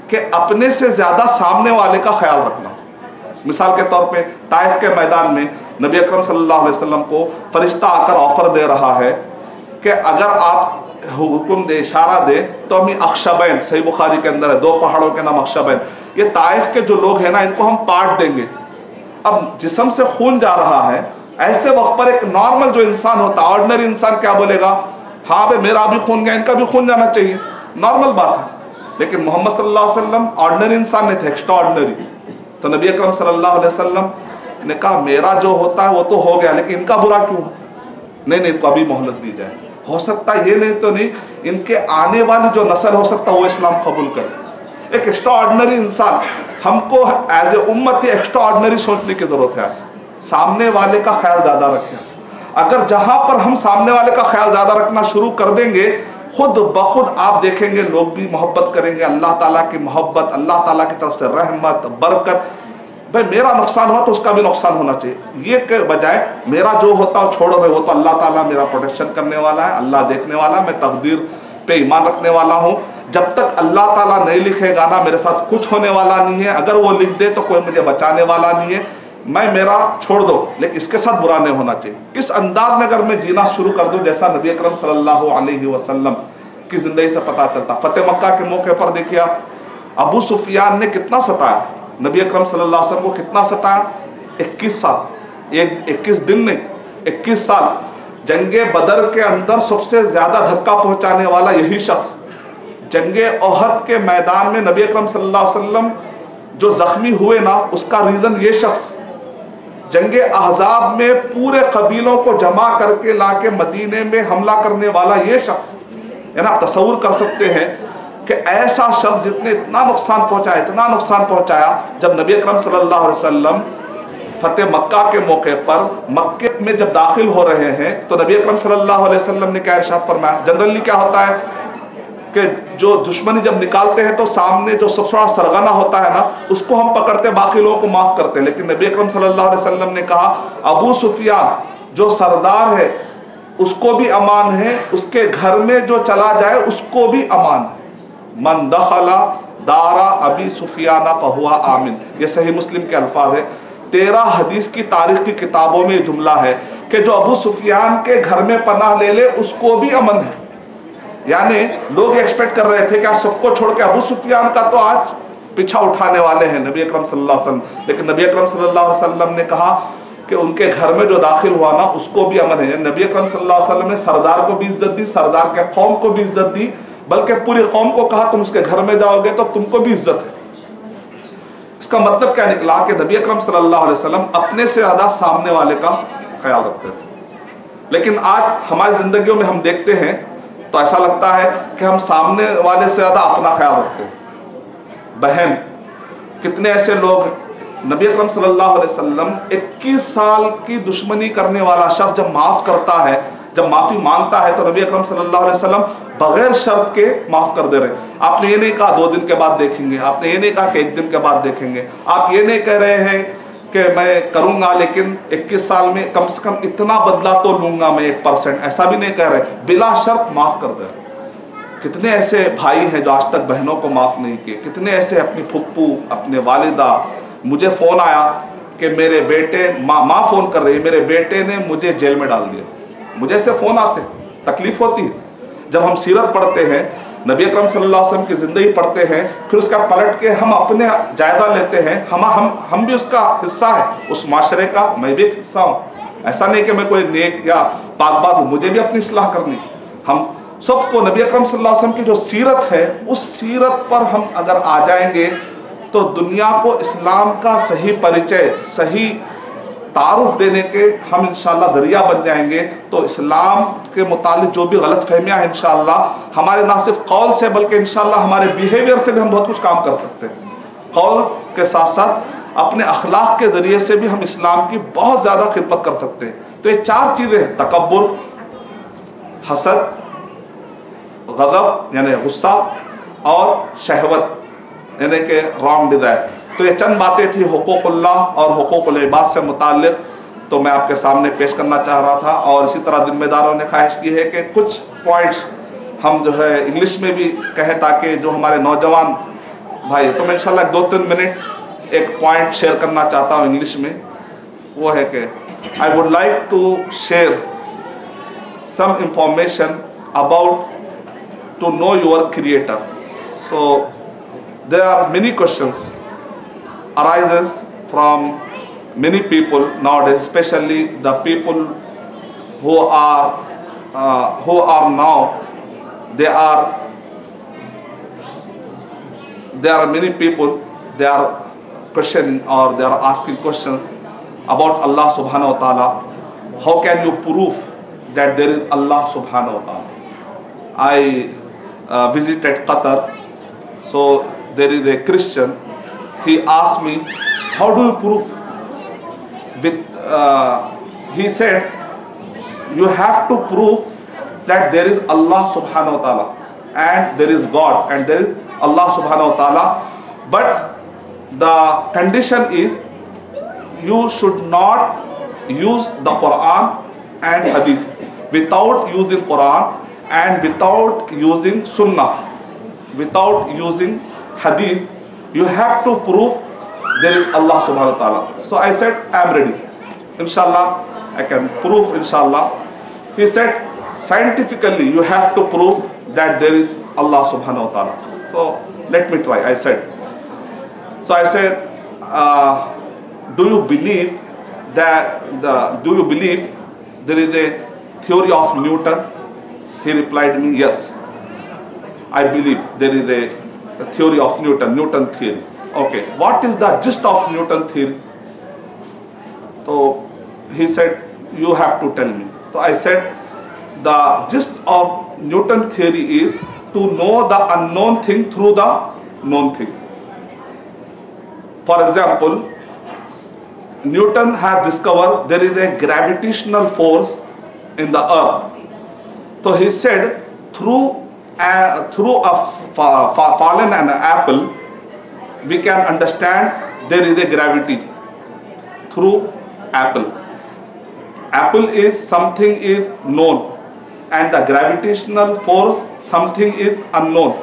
کہ اپنے سے زیادہ سامنے والے کا خیال رکھنا. مثال کے طور پہ طائف کے میدان میں نبی اکرم صلی اللہ علیہ وسلم کو فرشتہ آ کر آفر دے رہا ہے کہ اگر آپ حکم دے، اشارہ دے تو ہم اخشبین، صحیح بخاری کے اندر ہے 2 پہاڑوں کے نام اخشبین، یہ طائف کے جو لوگ ہیں نا ان کو ہم پاٹ دیں گے. اب جسم سے خون جا رہا ہے، ایسے وقت پر ایک نارمل جو انسان ہوتا ہے، آرڈنری انسان کیا بولے گا؟ ہاں بھائی میرا بھی خون گیا، ان کا بھی خون جانا چاہیے، نارمل بات ہے. لیکن محمد صلی اللہ علیہ وسلم آرڈنری انسان نہیں تھے، ایکسٹرا آرڈنری. تو نبی اکرم صلی اللہ علیہ وسلم نے کہا میرا جو ہوتا ہے وہ تو ہو گیا، لیکن ان کا برا کیوں؟ نہیں ان کو ابھی مہلت دی جائے. ہو سکتا ہے یہ نہیں تو نہیں، ان کے آنے والی جو نسل ہو سکتا ہے وہ اسلام قبول کرے. ایک ایکسٹرا آرڈنری انسان، ہم کو ایز اے امت ایکسٹرا آرڈنری سوچنے کی ضرورت ہے. سامنے والے کا خیال زیادہ رکھیں. اگر جہاں پر ہم سامنے والے کا خیال زیادہ رکھنا شروع کر دیں گے، خود بخود آپ دیکھیں گے لوگ بھی محبت کریں گے. اللہ تعالیٰ کی محبت، اللہ تعالیٰ کی طرف سے رحمت، برکت. بھائی میرا نقصان ہوا تو اس کا بھی نقصان ہونا چاہیے، یہ کہ بجائے میرا جو ہوتا ہے چھوڑو بھائی، وہ تو اللہ تعالیٰ میرا پروٹیکشن کرنے والا ہے، اللہ دیکھنے والا، میں تقدیر پہ ایمان رکھنے والا ہوں. جب تک اللہ تعالیٰ نہیں لکھے گا نا میرے ساتھ کچھ ہونے والا نہیں ہے. اگر وہ لکھ دے تو کوئی مجھے بچانے والا نہیں ہے. میرا چھوڑ دو، لیکن اس کے ساتھ برا نہیں ہونا چاہیے. اس انداز میں اگر میں جینا شروع کر دوں جیسا نبی اکرم صلی اللہ علیہ وسلم کی زندگی سے پتہ چلتا. فتح مکہ کے موقع پر دیکھیے آپ، ابو سفیان نے کتنا ستایا نبی اکرم صلی اللہ علیہ وسلم کو، کتنا ستایا؟ 21 سال، 21 دن نہیں، 21 سال. جنگ بدر کے اندر سب سے زیادہ دھکا پہنچانے والا یہی شخص. جنگ احد کے میدان میں نبی اکرم صلی اللہ علیہ وسلم جو زخمی ہوئے نا، اس کا ریزن یہ شخص. جنگ احزاب میں پورے قبیلوں کو جمع کر کے لا کے مدینے میں حملہ کرنے والا یہ شخص. یعنی آپ تصور کر سکتے ہیں کہ ایسا شخص جتنے اتنا نقصان پہنچایا، جب نبی اکرم صلی اللہ علیہ وسلم فتح مکہ کے موقع پر مکہ میں جب داخل ہو رہے ہیں تو نبی اکرم صلی اللہ علیہ وسلم نے کیا ارشاد فرمایا؟ جنرلی کیا ہوتا ہے کہ جو دشمنی جب نکالتے ہیں تو سامنے جو سب سے بڑا سرغنہ ہوتا ہے نا، اس کو ہم پکڑتے، باقی لوگوں کو معاف کرتے. لیکن نبی اکرم صلی اللہ علیہ وسلم نے کہا ابو سفیان جو سردار ہے اس کو بھی امان ہے، اس کے گھر میں جو چلا جائے اس کو بھی امان ہے. من دخل دار ابی سفیان فہو آمن، یہ صحیح مسلم کے الفاظ ہے. 13 حدیث کی تاریخ کی کتابوں میں جملہ ہے کہ جو ابو سفیان کے گھر میں پناہ لے لے اس کو بھی امن ہے. یعنی لوگ ایکسپیکٹ کر رہے تھے کہ سب کو چھوڑ کے ابو سفیان کا تو آج پیچھا اٹھانے والے ہیں نبی اکرم صلی اللہ علیہ وسلم. لیکن نبی اکرم صلی اللہ علیہ وسلم نے کہا کہ ان کے گھر میں جو داخل ہوا نا اس کو بھی امن ہے. نبی اکرم صلی اللہ علیہ وسلم نے سردار کو بھی عزت دی، سردار کے قوم کو بھی عزت دی، بلکہ پوری قوم کو کہا تم اس کے گھر میں جاؤ گے تو تم کو بھی عزت ہے. اس کا مطلب کیا نکلا کہ نبی اکرم صلی اللہ علیہ وسلم اپنے سے زیادہ سامنے والے کا خیال رکھتے تھے. لیکن آج ہماری زندگیوں میں ہم دیکھتے ہیں تو ایسا لگتا ہے کہ ہم سامنے والے سے زیادہ اپنا خیال رکھتے ہیں. بہن، کتنے ایسے لوگ، نبی اکرم صلی اللہ علیہ وسلم 21 سال کی دشمنی کرنے والا شخص جب معاف کرتا ہے، جب معافی مانگتا ہے تو نبی اکرم صلی اللہ علیہ وسلم بغیر شرط کے معاف کر دے رہے ہیں۔ آپ نے یہ نہیں کہا 2 دن کے بعد دیکھیں گے، آپ نے یہ نہیں کہا کہ 1 دن کے بعد دیکھیں گے، آپ یہ نہیں کہہ رہے ہیں کہ میں کروں گا لیکن 21 سال میں کم سے کم اتنا بدلہ تو لوں گا میں 1%، ایسا بھی نہیں کہہ رہے، بلا شرط معاف کر دے رہے۔ کتنے ایسے بھائی ہیں جو آج تک بہنوں کو معاف نہیں کیے، کتنے ایسے اپنی پھپھو، اپنے والدہ، مجھے فون آیا کہ میرے بیٹے، ماں فون کر رہی ہے، میرے بیٹے نے مجھے جیل میں ڈال دیا۔ مجھے ایسے فون آتے، تکلیف ہوتی ہے۔ جب ہم سیرت پڑھتے ہیں، نبی اکرم صلی اللہ علیہ وسلم کی زندگی پڑھتے ہیں، پھر اس کا پلٹ کے ہم اپنے جائزہ لیتے ہیں، ہم بھی اس کا حصہ ہیں، اس معاشرے کا میں بھی ایک حصہ ہوں۔ ایسا نہیں کہ میں کوئی نیک یا پاک بات ہوں، مجھے بھی اپنی اصلاح کرنی۔ ہم سب کو نبی اکرم صلی اللہ علیہ وسلم کی جو سیرت ہے، اس سیرت پر ہم اگر آ جائیں گے تو دنیا کو اسلام کا صحیح پریچے، صحیح تعارف دینے کے ہم انشاءاللہ ذریعہ بن جائیں گے۔ تو اسلام کے متعلق جو بھی غلط فہمیاں ہیں انشاءاللہ ہمارے نہ صرف قول سے بلکہ انشاءاللہ ہمارے بیہیویئر سے بھی ہم بہت کچھ کام کر سکتے ہیں۔ قول کے ساتھ ساتھ اپنے اخلاق کے ذریعے سے بھی ہم اسلام کی بہت زیادہ خدمت کر سکتے ہیں۔ تو یہ 4 چیزیں ہیں، تکبر، حسد، غضب یعنی غصہ، اور شہوت یعنی کہ رانگ ڈیزائر۔ تو یہ چند باتیں تھی حقوق اللہ اور حقوق العباد سے متعلق، تو میں آپ کے سامنے پیش کرنا چاہ رہا تھا۔ اور اسی طرح ذمہ داروں نے خواہش کی ہے کہ کچھ پوائنٹس ہم جو ہے انگلش میں بھی کہیں تاکہ جو ہمارے نوجوان بھائی، تو میں انشاءاللہ 2-3 منٹ ایک پوائنٹ شیئر کرنا چاہتا ہوں انگلش میں۔ وہ ہے کہ I would like to share some information about to know your creator. So there are many questions arises from many people nowadays, especially the people who are now, there are many people, they are questioning or they are asking questions about Allah subhanahu wa ta'ala. How can you prove that there is Allah subhanahu wa ta'ala? I visited Qatar, so there is a Christian. He asked me, how do you prove? He said, you have to prove that there is Allah subhanahu wa ta'ala and there is God and there is Allah subhanahu wa ta'ala. But the condition is you should not use the Quran and Hadith. Without using Quran and without using Sunnah, without using Hadith, you have to prove there is Allah subhanahu wa ta'ala. So I said, I am ready. Inshallah, I can prove inshallah. He said, scientifically you have to prove that there is Allah subhanahu wa ta'ala. So let me try, I said. So I said, do you believe there is a theory of Newton? He replied me, yes, I believe there is a theory of Newton theory. Okay, what is the gist of Newton theory? So he said, you have to tell me. So I said, the gist of Newton theory is to know the unknown thing through the known thing. For example, Newton has discovered there is a gravitational force in the earth. So he said, through a fallen an apple, we can understand there is a gravity through apple. Apple is something is known and the gravitational force something is unknown.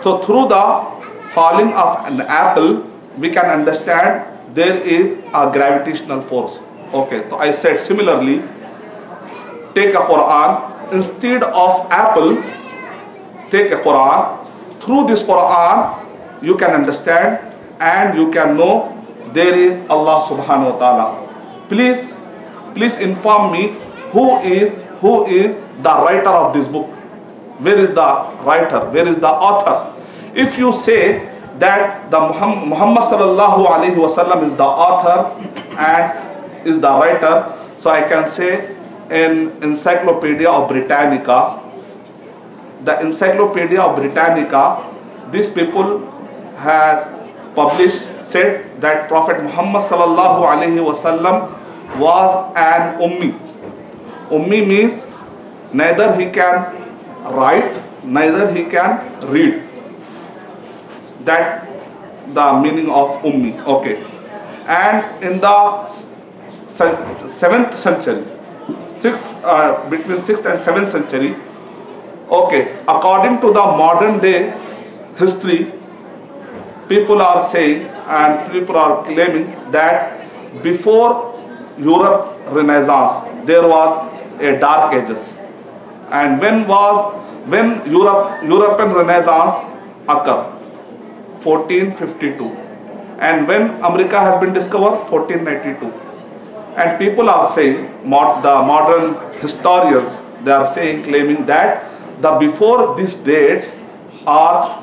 So through the falling of an apple, we can understand there is a gravitational force. Okay, so I said similarly, take a Quran, instead of apple, take a Quran. Through this Quran, you can understand and you can know there is Allah subhanahu wa ta'ala. Please inform me who is the writer of this book. Where is the writer? Where is the author? If you say that the Muhammad sallallahu alaihi wasallam is the author and is the writer, so I can say in Encyclopedia of Britannica, the Encyclopedia of Britannica, these people has published, said that Prophet Muhammad sallallahu alaihi wasallam was an ummi. Ummi means neither he can write, neither he can read. That the meaning of ummi. Okay. And in the 7th century, between 6th and 7th century, okay, according to the modern day history, people are saying and people are claiming that before Europe Renaissance there was a dark ages, and when European Renaissance occurred 1452, and when America has been discovered 1492, and people are saying, the modern historians, they are saying, claiming that the before these dates are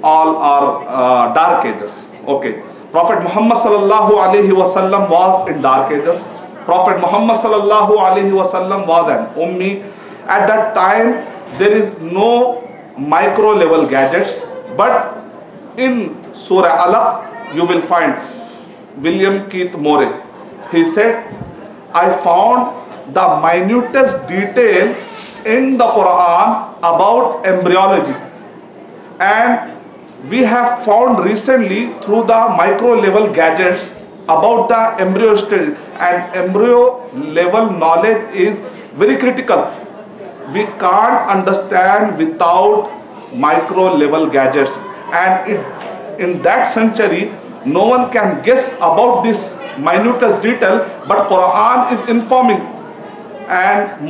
all are dark ages. Okay, Prophet Muhammad sallallahu alaihi wasallam was in dark ages. Prophet Muhammad sallallahu alaihi wasallam was an ummi. At that time there is no micro level gadgets, but in Surah Alaq you will find William Keith Morey. He said, I found the minutest detail in the Quran about embryology, and we have found recently through the micro level gadgets about the embryo stage, and embryo level knowledge is very critical. We can't understand without micro level gadgets, and in that century no one can guess about this minutest detail, but Quran is informing. And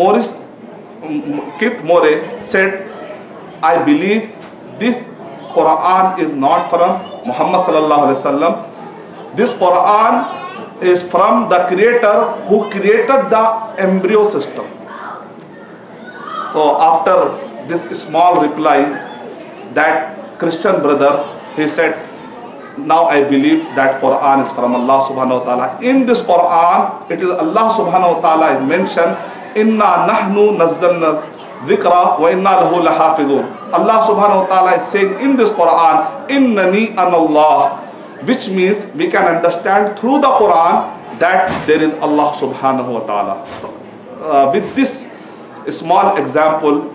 Keith Morey said, I believe this Quran is not from Muhammad sallallahu alaihi wasallam. This Quran is from the Creator who created the embryo system. So after this small reply, that Christian brother, he said, now I believe that Quran is from Allah subhanahu wa ta'ala. In this Quran, it is Allah subhanahu wa ta'ala is mentioned, inna nahnu nazzalna dhikra wa inna lahu lahafidun. Allah subhanahu wa ta'ala is saying in this Quran, innani anallah, which means we can understand through the Quran that there is Allah subhanahu wa ta'ala. So, with this small example,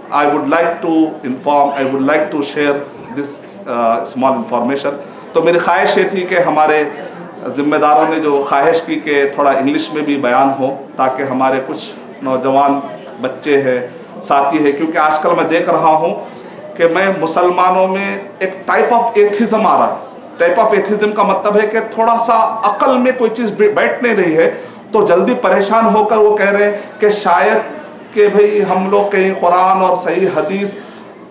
I would like to share this small information. تو میری خواہش یہ تھی کہ ہمارے ذمہ داروں نے جو خواہش کی کہ تھوڑا انگلش میں بھی بیان ہو، تاکہ ہمارے کچھ نوجوان بچے ہیں، ساتھی ہیں، کیونکہ آج کل میں دیکھ رہا ہوں کہ میں مسلمانوں میں ایک ٹائپ آف ایتھیزم آ رہا ہے. ٹائپ آف ایتھیزم کا مطلب ہے کہ تھوڑا سا عقل میں کوئی چیز بیٹھ نہیں رہی ہے تو جلدی پریشان ہو کر وہ کہہ رہے ہیں کہ شاید کہ بھئی ہم لوگ کہیں قرآن اور صحیح حدیث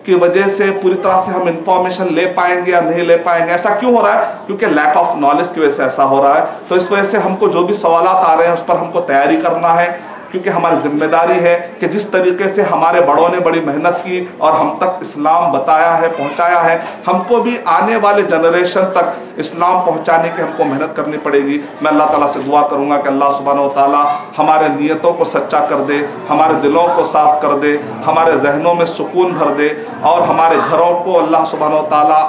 کی وجہ سے پوری طرح سے ہم انفارمیشن لے پائیں گے یا نہیں لے پائیں گے. ایسا کیوں ہو رہا ہے؟ کیونکہ لیک آف نالج کی وجہ سے ایسا ہو رہا ہے. تو اس وجہ سے ہم کو جو بھی سوالات آ رہے ہیں اس پر ہم کو تیاری کرنا ہے، کیونکہ ہماری ذمہ داری ہے کہ جس طریقے سے ہمارے بڑوں نے بڑی محنت کی اور ہم تک اسلام بتایا ہے، پہنچایا ہے، ہم کو بھی آنے والے جنریشن تک اسلام پہنچانے کی ہم کو محنت کرنی پڑے گی. میں اللہ تعالیٰ سے دعا کروں گا کہ اللہ سبحانہ و تعالیٰ ہمارے نیتوں کو سچا کر دے، ہمارے دلوں کو صاف کر دے، ہمارے ذہنوں میں سکون بھر دے، اور ہمارے گھروں کو اللہ سبحانہ و تعالیٰ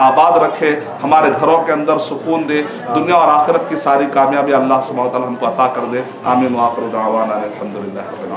آباد رکھے، ہمارے گھروں کے اندر سکون دے، دنیا اور آخرت کی ساری کامیابی اللہ سبحانہ و تعالیٰ ہم کو عطا کر دے. آمین. وآخر دعوانا الحمدللہ رب العالمین.